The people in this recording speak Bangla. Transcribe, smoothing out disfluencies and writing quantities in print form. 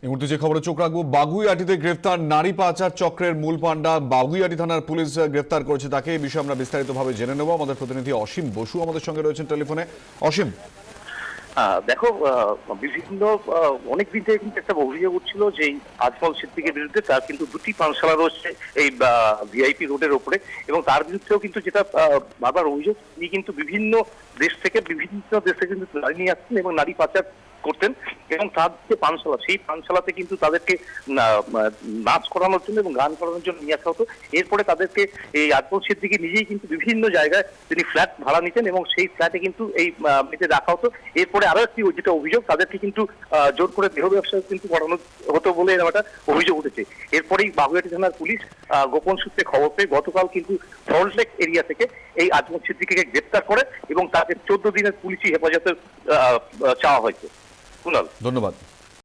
এই মুহূর্তে যে খবরে চোখ রাখবো, বাগুইআটিতে গ্রেফতার নারী পাচার চক্রের মূল পান্ডা। বাগুইআটি থানার পুলিশ গ্রেফতার করেছে তাকে। এই বিষয়ে আমরা বিস্তারিতভাবে জেনে নেব। আমাদের প্রতিনিধি অসীম বসু আমাদের সঙ্গে রয়েছেন টেলিফোনে। অসীম, দেখো, বিভিন্ন অনেকদিন থেকে কিন্তু একটা অভিযোগ উঠছিল যে আজমল সিদ্দিকের বিরুদ্ধে তার কিন্তু দুটি পানশালা রয়েছে এই ভিআইপি রোডের ওপরে, এবং তার বিরুদ্ধেও কিন্তু যেটা বারবার অভিযোগ, তিনি কিন্তু বিভিন্ন দেশ থেকে কিন্তু নারী নিয়ে আসছেন এবং নারী পাচার করতেন, এবং তার যে পানশালা, সেই পানশালাতে কিন্তু তাদেরকে নাচ করানোর জন্য এবং গান করানোর জন্য নিয়ে আসা হতো। এরপরে তাদেরকে এই আজমল সিদ্দিকী নিজেই কিন্তু বিভিন্ন জায়গায় তিনি ফ্ল্যাট ভাড়া নিতেন এবং সেই ফ্ল্যাটে কিন্তু এই মেয়েদের রাখা হতো। এরপরে আরো একটি যেটা অভিযোগ, তাদেরকে কিন্তু জোর করে দেহ ব্যবসা কিন্তু করানো হতো বলে এরকম একটা অভিযোগ উঠেছে। এরপরেই বাগুইআটি থানার পুলিশ গোপন সূত্রে খবর পেয়ে গতকাল কিন্তু সল্টলেক এরিয়া থেকে এই আজমল সিদ্দিকীকে গ্রেপ্তার করে এবং তাকে 14 দিনের পুলিশি হেফাজতে চাওয়া হয়েছে। কুনাল, ধন্যবাদ।